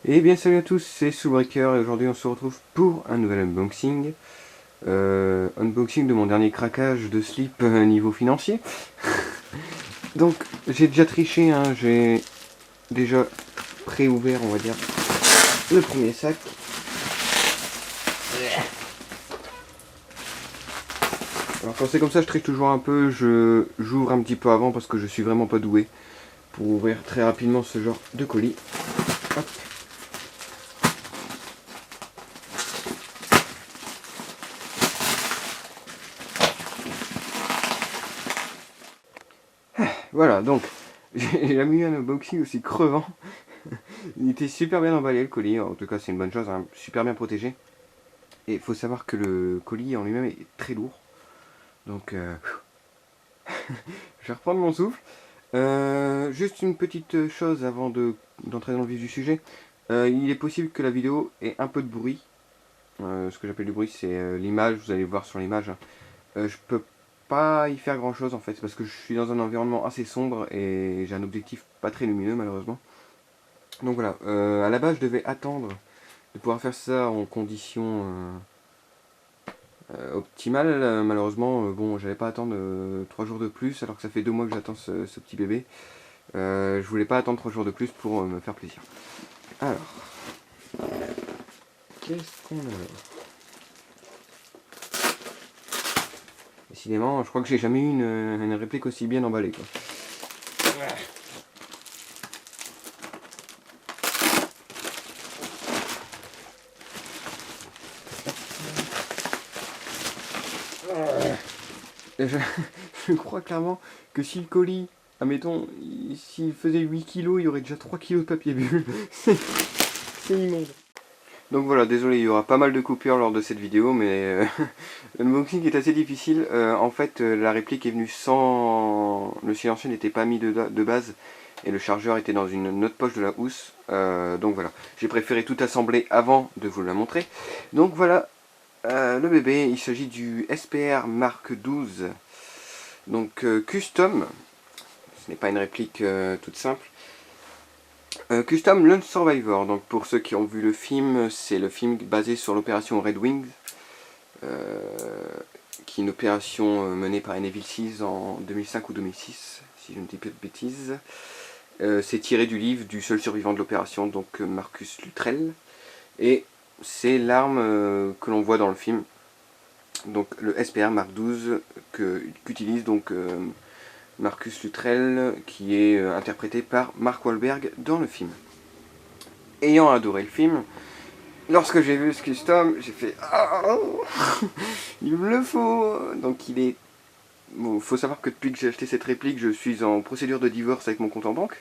Et bien salut à tous, c'est Soulbreaker et aujourd'hui on se retrouve pour un nouvel unboxing. Unboxing de mon dernier craquage de slip niveau financier. Donc j'ai déjà triché, hein, j'ai déjà pré-ouvert on va dire le premier sac. Alors quand c'est comme ça je triche toujours un peu, j'ouvre un petit peu avant parce que je suis vraiment pas doué pour ouvrir très rapidement ce genre de colis. Hop. Voilà, donc j'ai jamais eu un unboxing aussi crevant. Il était super bien emballé le colis, en tout cas c'est une bonne chose, hein, super bien protégé. Et il faut savoir que le colis en lui-même est très lourd. Donc je vais reprendre mon souffle. Juste une petite chose avant d'entrer dans le vif du sujet. Il est possible que la vidéo ait un peu de bruit. Ce que j'appelle du bruit, c'est l'image, vous allez voir sur l'image. Je peux pas y faire grand chose en fait, parce que je suis dans un environnement assez sombre et j'ai un objectif pas très lumineux malheureusement. Donc voilà, à la base je devais attendre de pouvoir faire ça en conditions optimales. Malheureusement, bon, j'allais pas attendre 3 jours de plus alors que ça fait 2 mois que j'attends ce petit bébé. Je voulais pas attendre 3 jours de plus pour me faire plaisir. Alors, qu'est-ce qu'on a? Décidément, je crois que j'ai jamais eu une réplique aussi bien emballée, quoi. Je, je crois clairement que si le colis, admettons, s'il faisait 8 kilos, il y aurait déjà 3 kilos de papier bulle. C'est immonde. Donc voilà, désolé, il y aura pas mal de coupures lors de cette vidéo, mais l'unboxing est assez difficile. En fait, la réplique est venue sans... Le silencieux n'était pas mis de base, et le chargeur était dans une autre poche de la housse. Donc voilà, j'ai préféré tout assembler avant de vous la montrer. Donc voilà, le bébé, il s'agit du SPR Mark 12. Donc custom, ce n'est pas une réplique toute simple. Custom Lone Survivor, donc pour ceux qui ont vu le film, c'est le film basé sur l'opération Red Wings, qui est une opération menée par Navy Seals en 2005 ou 2006, si je ne dis pas de bêtises. C'est tiré du livre du seul survivant de l'opération, donc Marcus Luttrell, et c'est l'arme que l'on voit dans le film, donc le SPR Mark 12 qu'utilise donc Marcus Luttrell, qui est interprété par Mark Wahlberg dans le film. Ayant adoré le film, lorsque j'ai vu ce custom, j'ai fait oh, il me le faut. Donc il est... Bon, faut savoir que depuis que j'ai acheté cette réplique, je suis en procédure de divorce avec mon compte en banque.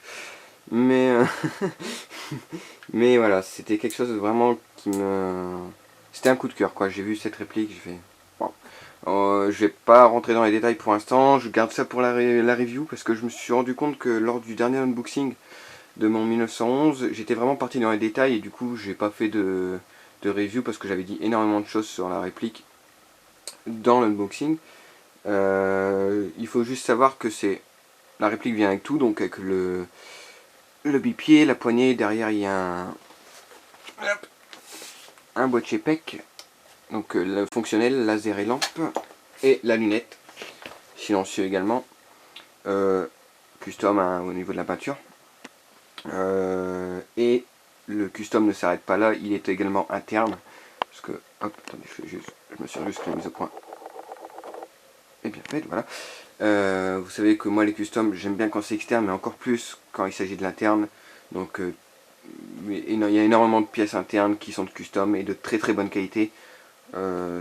Mais, mais voilà, c'était quelque chose de vraiment qui me... C'était un coup de cœur, quoi. J'ai vu cette réplique, j'ai fait... Bon. Je vais pas rentrer dans les détails pour l'instant, je garde ça pour la review, parce que je me suis rendu compte que lors du dernier unboxing de mon 1911, j'étais vraiment parti dans les détails, et du coup, j'ai pas fait de review, parce que j'avais dit énormément de choses sur la réplique dans l'unboxing. Il faut juste savoir que c'est... La réplique vient avec tout, donc avec le bipied, la poignée, derrière il y a un boîtier PEC, donc le fonctionnel, laser et lampe, et la lunette, silencieux également, custom hein, au niveau de la peinture. Et le custom ne s'arrête pas là, il est également interne, parce que, hop, attendez, je me suis juste mis au point. Et bien fait, voilà. Vous savez que moi les customs, j'aime bien quand c'est externe, mais encore plus quand il s'agit de l'interne. Donc il y a énormément de pièces internes qui sont de custom et de très très bonne qualité.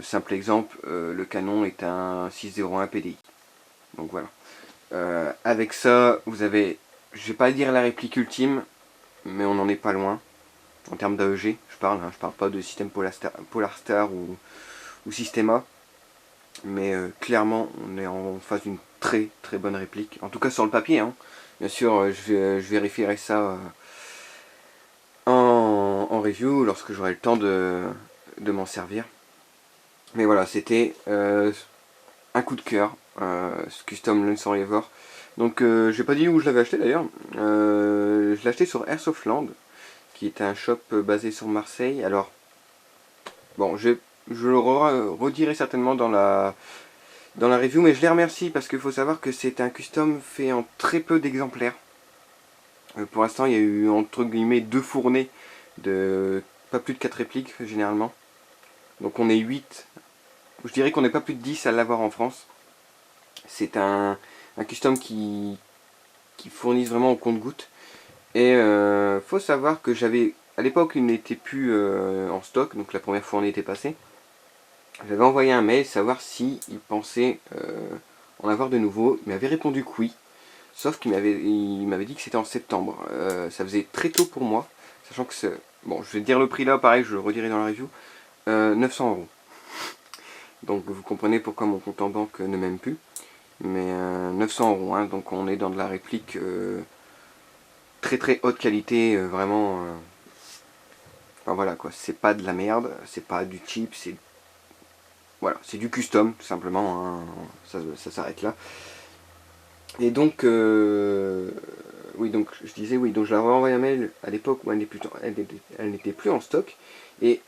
Simple exemple, le canon est un 601 PDI. Donc voilà. Avec ça, vous avez, je vais pas dire la réplique ultime, mais on n'en est pas loin. En termes d'AEG, je parle, hein, je parle pas de système Polarstar ou Systema. Mais clairement, on est en face d'une très très bonne réplique. En tout cas sur le papier. Hein. Bien sûr, je vérifierai ça en review lorsque j'aurai le temps de m'en servir. Mais voilà, c'était un coup de cœur, ce Custom Lone Survivor. Donc j'ai pas dit où je l'avais acheté d'ailleurs. Je l'ai acheté sur Airsoftland, qui est un shop basé sur Marseille. Alors, bon, je le redirai certainement dans la review, mais je les remercie parce qu'il faut savoir que c'est un custom fait en très peu d'exemplaires. Pour l'instant, il y a eu entre guillemets 2 fournées de pas plus de 4 répliques généralement. Donc on est 8. Je dirais qu'on n'est pas plus de 10 à l'avoir en France. C'est un custom qui fournissent vraiment au compte-gouttes. Et faut savoir que j'avais, à l'époque il n'était plus en stock, donc la première fois on était passé. J'avais envoyé un mail savoir si il pensait en avoir de nouveau. Il m'avait répondu que oui. Sauf qu'il m'avait dit que c'était en septembre. Ça faisait très tôt pour moi. Sachant que c'est... Bon, je vais dire le prix là, pareil, je le redirai dans la review. 900 €. Donc vous comprenez pourquoi mon compte en banque ne m'aime plus. Mais 900 €, hein, donc on est dans de la réplique très très haute qualité, vraiment... enfin voilà quoi, c'est pas de la merde, c'est pas du cheap, c'est... Voilà, c'est du custom, tout simplement, hein, ça s'arrête là. Et donc, oui, donc je disais, oui, donc je leur ai envoyé un mail à l'époque où elle n'était plus en stock. Et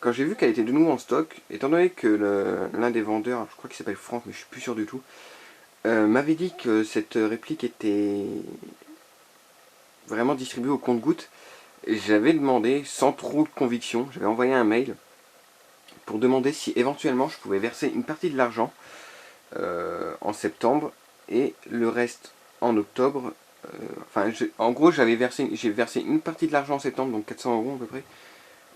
quand j'ai vu qu'elle était de nouveau en stock, étant donné que l'un des vendeurs, je crois qu'il s'appelle Franck, mais je suis plus sûr du tout, m'avait dit que cette réplique était vraiment distribuée au compte-gouttes, j'avais demandé, sans trop de conviction, j'avais envoyé un mail pour demander si éventuellement je pouvais verser une partie de l'argent en septembre et le reste en octobre. En gros j'ai versé une partie de l'argent en septembre, donc 400 € à peu près,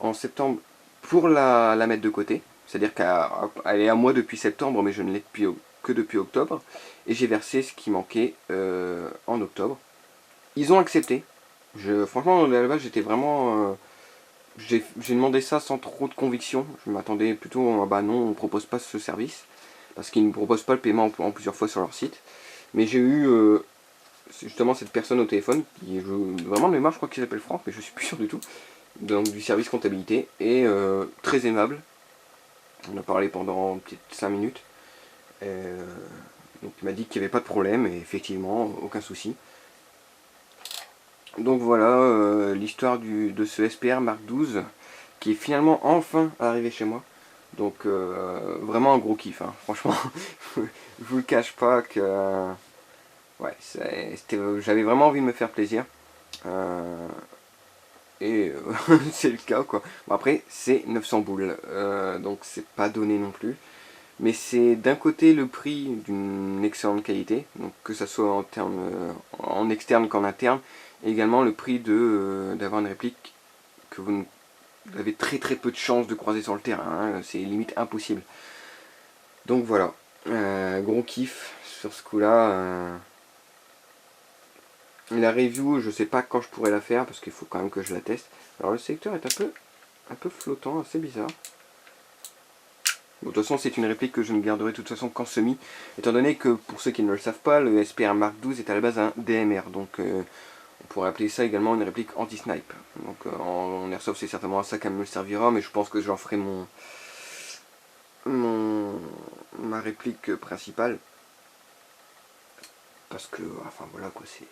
en septembre pour la mettre de côté. C'est-à-dire qu'elle est à moi depuis septembre, mais je ne l'ai que depuis octobre. Et j'ai versé ce qui manquait en octobre. Ils ont accepté. Franchement, à la base, j'étais vraiment... j'ai demandé ça sans trop de conviction. Je m'attendais plutôt à bah non, on ne propose pas ce service. Parce qu'ils ne proposent pas le paiement en plusieurs fois sur leur site. Mais j'ai eu justement cette personne au téléphone, qui vraiment de mémoire, je crois qu'il s'appelle Franck, mais je suis plus sûr du tout. Donc du service comptabilité. Et très aimable. On a parlé pendant peut-être 5 minutes. Donc il m'a dit qu'il n'y avait pas de problème, et effectivement, aucun souci. Donc voilà l'histoire de ce SPR Mark XII qui est finalement enfin arrivé chez moi. Donc vraiment un gros kiff, hein. Franchement, je vous le cache pas que ouais, j'avais vraiment envie de me faire plaisir. Et c'est le cas quoi. Bon, après c'est 900 boules, donc c'est pas donné non plus. Mais c'est d'un côté le prix d'une excellente qualité, donc que ça soit en termes en externe qu'en interne, et également le prix d'avoir une réplique que vous avez très très peu de chances de croiser sur le terrain, hein, c'est limite impossible. Donc voilà, gros kiff sur ce coup là. La review, je sais pas quand je pourrais la faire parce qu'il faut quand même que je la teste. Alors le sélecteur est un peu flottant, assez bizarre. Bon, de toute façon, c'est une réplique que je ne garderai de toute façon qu'en semi, étant donné que, pour ceux qui ne le savent pas, le SPR Mark XII est à la base un DMR, donc on pourrait appeler ça également une réplique anti-snipe. Donc en airsoft, c'est certainement à ça qu'elle me servira, mais je pense que j'en ferai ma réplique principale. Parce que, enfin voilà quoi, c'est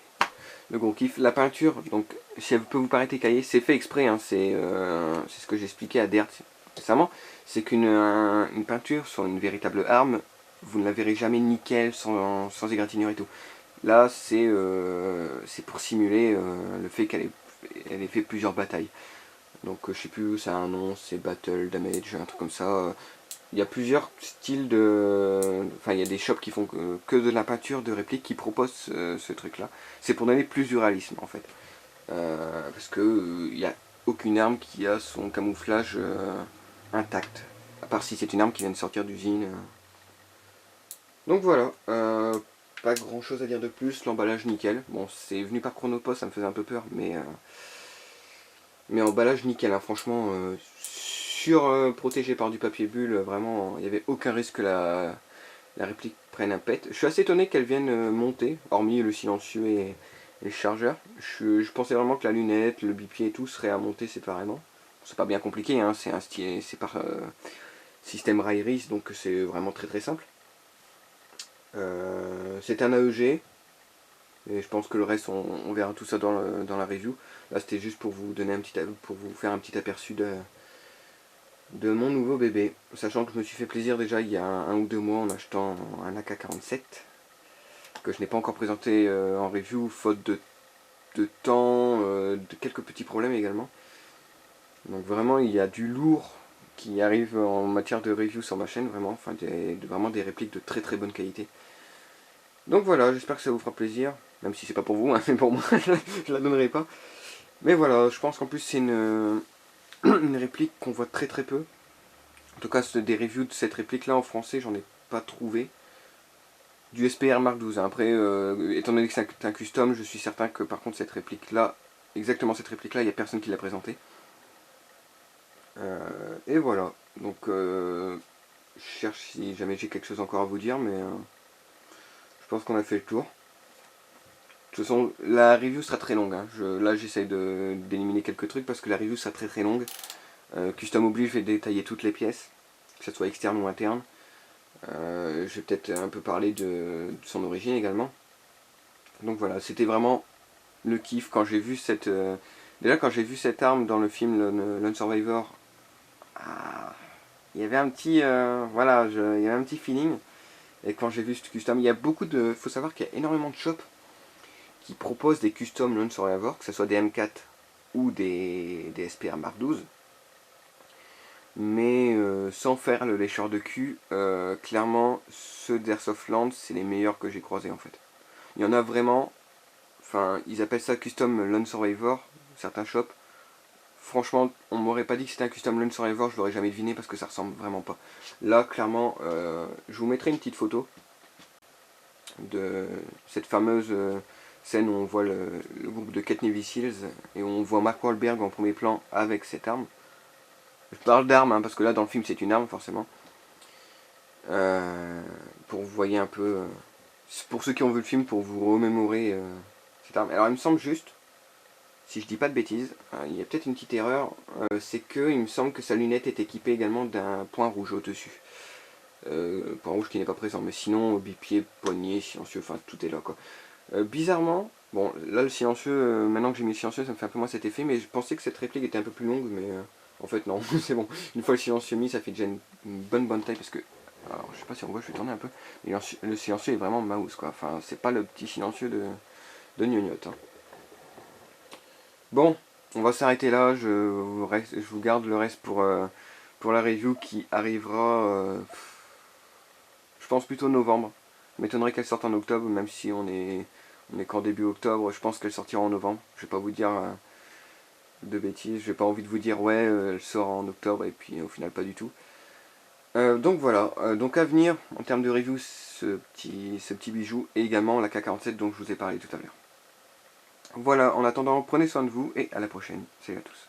le gros kiff. La peinture, donc si elle peut vous paraître écaillée, c'est fait exprès, hein, c'est ce que j'expliquais à Dert récemment, c'est qu'une peinture sur une véritable arme, vous ne la verrez jamais nickel, sans égratignure et tout. Là, c'est pour simuler le fait qu'elle ait fait plusieurs batailles. Donc je sais plus, ça a un nom, c'est Battle Damage, un truc comme ça. Il y a plusieurs styles enfin, il y a des shops qui font que de la peinture de réplique qui proposent ce truc-là. C'est pour donner plus du réalisme en fait. Parce que il n'y a aucune arme qui a son camouflage intact. À part si c'est une arme qui vient de sortir d'usine. Donc voilà, pas grand chose à dire de plus, l'emballage nickel. Bon, c'est venu par Chronopost, ça me faisait un peu peur, mais emballage nickel, hein, franchement, protégé par du papier bulle, vraiment, il n'y avait aucun risque que la réplique prenne un pet. Je suis assez étonné qu'elle vienne monter, hormis le silencieux et le chargeur. Je pensais vraiment que la lunette, le bipied et tout serait à monter séparément. C'est pas bien compliqué, hein, c'est par système Rairis, donc c'est vraiment très très simple. C'est un AEG. Et je pense que le reste, on verra tout ça dans la review. Là, c'était juste pour vous donner pour vous faire un petit aperçu de mon nouveau bébé. Sachant que je me suis fait plaisir déjà il y a 1 ou 2 mois en achetant un AK-47 que je n'ai pas encore présenté en review, faute de temps, de quelques petits problèmes également. Donc vraiment, il y a du lourd qui arrive en matière de review sur ma chaîne, vraiment. Enfin, vraiment des répliques de très très bonne qualité. Donc voilà, j'espère que ça vous fera plaisir. Même si c'est pas pour vous, hein, mais pour moi, je la donnerai pas. Mais voilà, je pense qu'en plus c'est une réplique qu'on voit très très peu. En tout cas, des reviews de cette réplique là en français, j'en ai pas trouvé. Du SPR Mark 12. Après, étant donné que c'est un custom, je suis certain que par contre cette réplique là, exactement cette réplique là, il n'y a personne qui l'a présentée. Et voilà. Donc je cherche si jamais j'ai quelque chose encore à vous dire, mais je pense qu'on a fait le tour. De toute façon, la review sera très longue. Hein. Là, j'essaye d'éliminer quelques trucs parce que la review sera très très longue. Custom oblige, je vais détailler toutes les pièces, que ce soit externe ou interne. Je vais peut-être un peu parler de son origine également. Donc voilà, c'était vraiment le kiff quand j'ai vu cette... déjà quand j'ai vu cette arme dans le film Lone Survivor, il y avait un petit... voilà, il y avait un petit feeling. Et quand j'ai vu ce custom, il y a beaucoup de... faut savoir qu'il y a énormément de shops qui proposent des custom Lone Survivor, que ce soit des M4 ou des SPR Mark 12. Mais sans faire le lécheur de cul, clairement, ceux d'Airsoftland, c'est les meilleurs que j'ai croisés en fait. Il y en a vraiment, enfin, ils appellent ça custom Lone Survivor, certains shops. Franchement, on m'aurait pas dit que c'était un custom Lone Survivor, je l'aurais jamais deviné parce que ça ressemble vraiment pas. Là, clairement, je vous mettrai une petite photo de cette fameuse scène où on voit le groupe de Cat Navy Seals et où on voit Mark Wahlberg en premier plan avec cette arme. Je parle d'arme hein, parce que là dans le film c'est une arme forcément. Pour vous voyez un peu, pour ceux qui ont vu le film, pour vous remémorer cette arme. Alors il me semble juste, si je dis pas de bêtises, il y a peut-être une petite erreur, c'est que il me semble que sa lunette est équipée également d'un point rouge au-dessus. Point rouge qui n'est pas présent, mais sinon bipied, poignet, silencieux, enfin tout est là quoi. Bizarrement, bon là le silencieux, maintenant que j'ai mis le silencieux ça me fait un peu moins cet effet, mais je pensais que cette réplique était un peu plus longue, mais en fait non, c'est bon. Une fois le silencieux mis, ça fait déjà une bonne taille parce que, alors je sais pas si on voit, je vais tourner un peu, mais le silencieux est vraiment mouse quoi, enfin c'est pas le petit silencieux de gnognotte. Hein. Bon, on va s'arrêter là, je vous garde le reste pour la review qui arrivera, je pense plutôt novembre. M'étonnerait qu'elle sorte en octobre, même si on est qu'en début octobre, je pense qu'elle sortira en novembre. Je vais pas vous dire de bêtises, j'ai pas envie de vous dire ouais, elle sort en octobre et puis au final pas du tout. Donc voilà, donc à venir en termes de review, ce petit bijou et également la K47 dont je vous ai parlé tout à l'heure. Voilà, en attendant, prenez soin de vous et à la prochaine. Salut à tous.